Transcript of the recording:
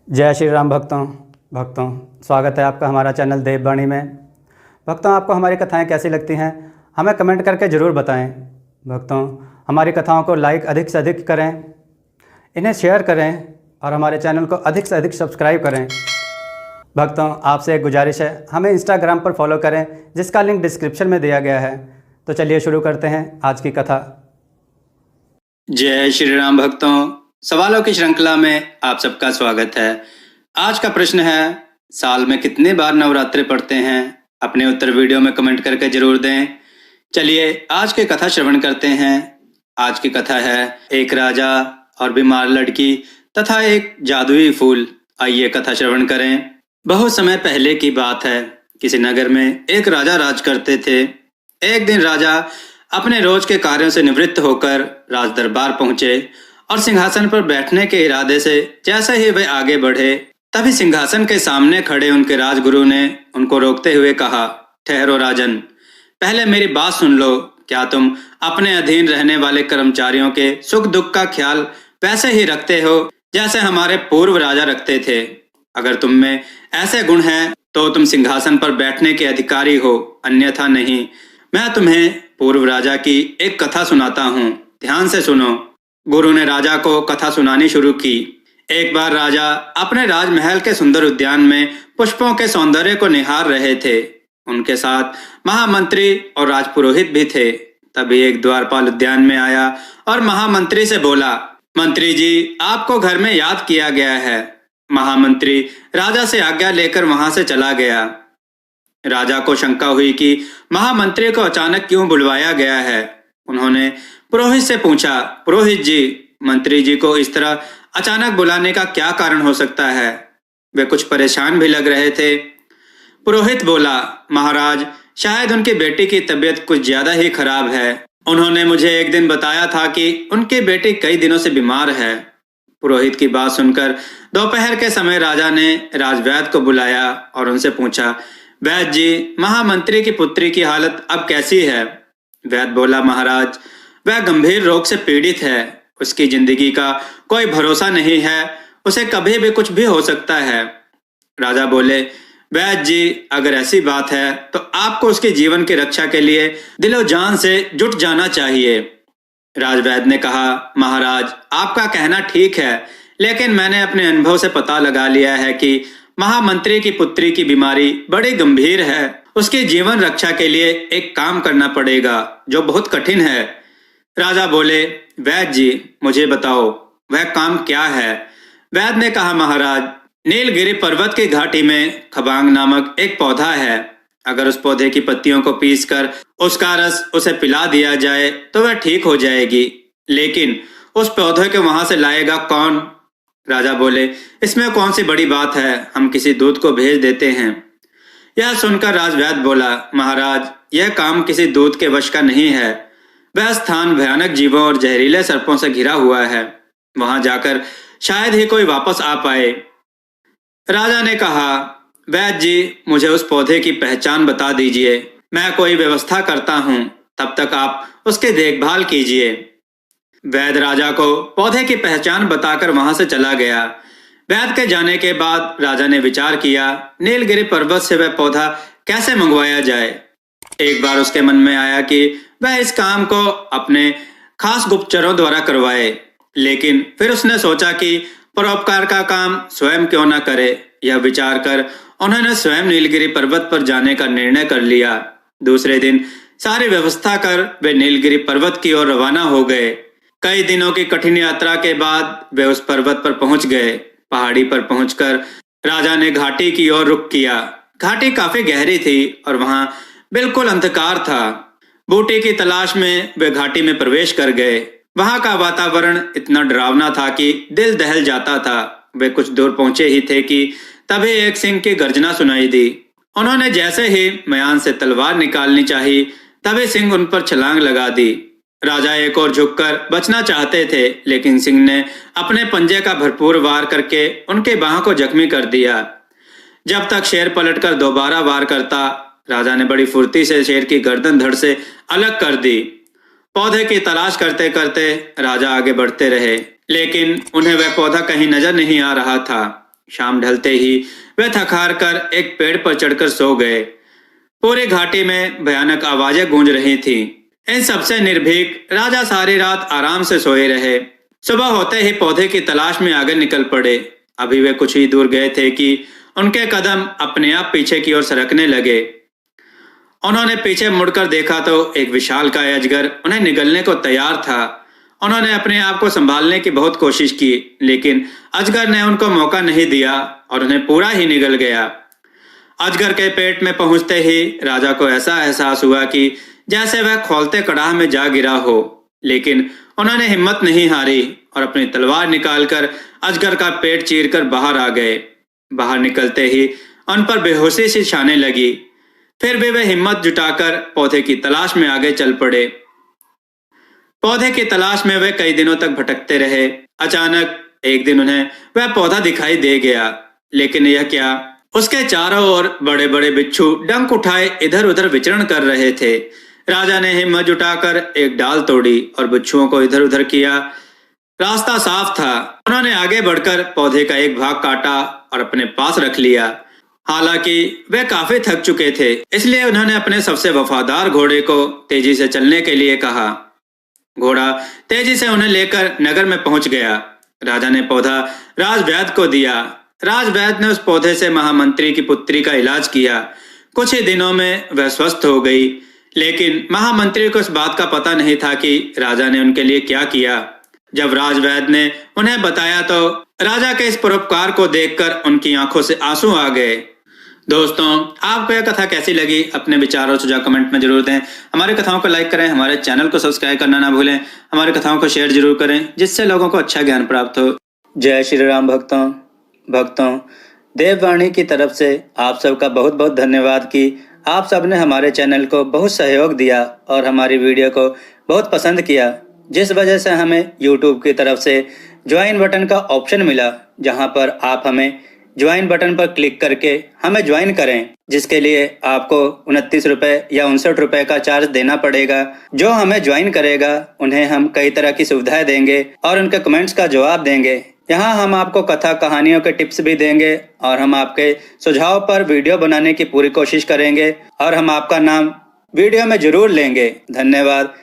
जय श्री राम भक्तों स्वागत है आपका हमारा चैनल देववाणी में। भक्तों, आपको हमारी कथाएं कैसी लगती हैं हमें कमेंट करके ज़रूर बताएं। भक्तों, हमारी कथाओं को लाइक अधिक से अधिक करें, इन्हें शेयर करें और हमारे चैनल को अधिक से अधिक सब्सक्राइब करें। भक्तों, आपसे एक गुजारिश है, हमें इंस्टाग्राम पर फॉलो करें जिसका लिंक डिस्क्रिप्शन में दिया गया है। तो चलिए शुरू करते हैं आज की कथा। जय श्री राम भक्तों, सवालों की श्रृंखला में आप सबका स्वागत है। आज का प्रश्न है, साल में कितने बार नवरात्रि पढ़ते हैं? अपने उत्तर वीडियो में कमेंट करके जरूर दें। चलिए आज की कथा श्रवण करते हैं। आज की कथा है एक राजा और बीमार लड़की तथा एक जादुई फूल। आइए कथा श्रवण करें। बहुत समय पहले की बात है। किसी नगर में एक राजा राज करते थे। एक दिन राजा अपने रोज के कार्यों से निवृत्त होकर राज दरबार पहुंचे और सिंहासन पर बैठने के इरादे से जैसे ही वे आगे बढ़े, तभी सिंहासन के सामने खड़े उनके राजगुरु ने उनको रोकते हुए कहा, ठहरो राजन, पहले मेरी बात सुन लो। क्या तुम अपने अधीन रहने वाले कर्मचारियों के सुख दुख का ख्याल वैसे ही रखते हो जैसे हमारे पूर्व राजा रखते थे? अगर तुम में ऐसे गुण हैं तो तुम सिंहासन पर बैठने के अधिकारी हो, अन्यथा नहीं। मैं तुम्हें पूर्व राजा की एक कथा सुनाता हूँ, ध्यान से सुनो। गुरु ने राजा को कथा सुनानी शुरू की। एक बार राजा अपने राजमहल के सुंदर उद्यान में पुष्पों के सौंदर्य को निहार रहे थे। उनके साथ महामंत्री और राजपुरोहित भी थे। तभी एक द्वारपाल उद्यान में आया और महामंत्री से बोला, मंत्री जी, आपको घर में याद किया गया है। महामंत्री राजा से आज्ञा लेकर वहां से चला गया। राजा को शंका हुई कि महामंत्री को अचानक क्यों बुलवाया गया है। उन्होंने पुरोहित से पूछा, पुरोहित जी, मंत्री जी को इस तरह अचानक बुलाने का क्या कारण हो सकता है? वे कुछ परेशान भी लग रहे थे। पुरोहित बोला, महाराज, शायद उनकी बेटी की तबीयत कुछ ज्यादा ही खराब है। उन्होंने मुझे एक दिन बताया था कि उनकी बेटी कई दिनों से बीमार है। पुरोहित की बात सुनकर दोपहर के समय राजा ने राजवैद्य को बुलाया और उनसे पूछा, वैद्य जी, महामंत्री की पुत्री की हालत अब कैसी है? वैद्य बोला, महाराज, वह गंभीर रोग से पीड़ित है। उसकी जिंदगी का कोई भरोसा नहीं है, उसे कभी भी कुछ भी हो सकता है। राजा बोले, वैद्य जी, अगर ऐसी बात है तो आपको उसके जीवन की रक्षा के लिए दिलो जान से जुट जाना चाहिए। राजवैद्य ने कहा, महाराज, आपका कहना ठीक है, लेकिन मैंने अपने अनुभव से पता लगा लिया है कि महामंत्री की पुत्री की बीमारी बड़ी गंभीर है। उसकी जीवन रक्षा के लिए एक काम करना पड़ेगा जो बहुत कठिन है। राजा बोले, वैद्य जी, मुझे बताओ वह काम क्या है? वैद्य ने कहा, महाराज, नीलगिरी पर्वत की घाटी में खबांग नामक एक पौधा है। अगर उस पौधे की पत्तियों को पीसकर उसका रस उसे पिला दिया जाए तो वह ठीक हो जाएगी, लेकिन उस पौधे को वहां से लाएगा कौन? राजा बोले, इसमें कौन सी बड़ी बात है, हम किसी दूत को भेज देते हैं। यह सुनकर राजवैद्य बोला, महाराज, यह काम किसी दूत के वश का नहीं है। वह स्थान भयानक जीवों और जहरीले सर्पों से घिरा हुआ है। वहां जाकर शायद ही कोई वापस आ पाए। राजा ने कहा, वैद्य जी, मुझे उस पौधे की पहचान बता दीजिए, मैं कोई व्यवस्था करता हूँ, तब तक आप उसकी देखभाल कीजिए। वैद्य राजा को पौधे की पहचान बताकर वहां से चला गया। वैद्य के जाने के बाद राजा ने विचार किया, नीलगिरी पर्वत से वह पौधा कैसे मंगवाया जाए। एक बार उसके मन में आया कि वह इस काम को अपने खास गुप्तचरों द्वारा करवाए, लेकिन फिर उसने सोचा कि परोपकार का काम स्वयं क्यों न करे। यह विचार कर उन्होंने स्वयं नीलगिरी पर्वत पर जाने का निर्णय कर लिया। दूसरे दिन सारी व्यवस्था कर वे नीलगिरी पर्वत की ओर रवाना हो गए। कई दिनों की कठिन यात्रा के बाद वे उस पर्वत पर पहुंच गए। पहाड़ी पर पहुंचकर राजा ने घाटी की ओर रुख किया। घाटी काफी गहरी थी और वहां बिल्कुल अंधकार था। बूटी की तलाश में वे घाटी में प्रवेश कर गए। वहां का वातावरण इतना डरावना था कि दिल दहल जाता था। वे कुछ दूर पहुंचे ही थे कि तभी एक सिंह की गर्जना सुनाई दी। उन्होंने जैसे ही म्यान से तलवार निकालनी चाही, तभी सिंह उन पर छलांग लगा दी। राजा एक और झुककर बचना चाहते थे, लेकिन सिंह ने अपने पंजे का भरपूर वार करके उनके बाह को जख्मी कर दिया। जब तक शेर पलटकर दोबारा वार करता, राजा ने बड़ी फुर्ती से शेर की गर्दन धड़ से अलग कर दी। पौधे की तलाश करते करते राजा आगे बढ़ते रहे, लेकिन उन्हें वह पौधा कहीं नजर नहीं आ रहा था। शाम ढलते ही वे थक हार कर एक पेड़ पर चढ़कर सो गए। पूरी घाटी में भयानक आवाजें गूंज रही थीं। इन सबसे निर्भीक राजा सारी रात आराम से सोए रहे। सुबह होते ही पौधे की तलाश में आगे निकल पड़े। अभी वे कुछ ही दूर गए थे कि उनके कदम अपने आप पीछे की ओर सरकने लगे। उन्होंने पीछे मुड़कर देखा तो एक विशालकाय अजगर उन्हें निगलने को तैयार था। उन्होंने अपने आप को संभालने की बहुत कोशिश की, लेकिन अजगर ने उनको मौका नहीं दिया और उन्हें पूरा ही निगल गया। अजगर के पेट में पहुंचते ही राजा को ऐसा एहसास हुआ कि जैसे वह खौलते कड़ाह में जा गिरा हो, लेकिन उन्होंने हिम्मत नहीं हारी और अपनी तलवार निकालकर अजगर का पेट चीरकर बाहर आ गए। बाहर निकलते ही उन पर बेहोशी सी छाने लगी। फिर भी वे हिम्मत जुटाकर पौधे की तलाश में आगे चल पड़े। पौधे की तलाश में वे कई दिनों तक भटकते रहे। अचानक एक दिन उन्हें वह पौधा दिखाई दे गया, लेकिन यह क्या, उसके चारों ओर बड़े बड़े बिच्छू डंक उठाए इधर उधर विचरण कर रहे थे। राजा ने हिम्मत जुटाकर एक डाल तोड़ी और बिच्छुओं को इधर उधर किया। रास्ता साफ था। उन्होंने आगे बढ़कर पौधे का एक भाग काटा और अपने पास रख लिया। हालांकि वे काफी थक चुके थे, इसलिए उन्होंने अपने सबसे वफादार घोड़े को तेजी से चलने के लिए कहा। घोड़ा तेजी से उन्हें लेकर नगर में पहुंच गया। राजा ने पौधा राजवैद्य को दिया। राजवैद्य ने उस पौधे से महामंत्री की पुत्री का इलाज किया। कुछ ही दिनों में वह स्वस्थ हो गई, लेकिन महामंत्री को इस बात का पता नहीं था कि राजा ने उनके लिए क्या किया। जब राजवैद्य ने उन्हें बताया तो राजा के इस परोपकार को देखकर उनकी आंखों से आंसू आ गए। दोस्तों, आपको यह कथा कैसी लगी? अपने विचार और सुझाव कमेंट में जरूर दें। हमारी कथाओं को लाइक करें, हमारे चैनल को सब्सक्राइब करना ना भूलें। हमारी कथाओं को शेयर जरूर करें, जिससे लोगों को अच्छा ज्ञान प्राप्त हो। जय श्री राम भक्तों, देववाणी की तरफ से आप सबका बहुत बहुत धन्यवाद कि आप सबने हमारे चैनल को बहुत सहयोग दिया और हमारी वीडियो को बहुत पसंद किया, जिस वजह से हमें YouTube की तरफ से ज्वाइन बटन का ऑप्शन मिला, जहां पर आप हमें ज्वाइन बटन पर क्लिक करके हमें ज्वाइन करें, जिसके लिए आपको 29 रुपये या 59 रुपये का चार्ज देना पड़ेगा। जो हमें ज्वाइन करेगा उन्हें हम कई तरह की सुविधाएं देंगे और उनके कमेंट्स का जवाब देंगे। यहाँ हम आपको कथा कहानियों के टिप्स भी देंगे और हम आपके सुझाव पर वीडियो बनाने की पूरी कोशिश करेंगे और हम आपका नाम वीडियो में जरूर लेंगे। धन्यवाद।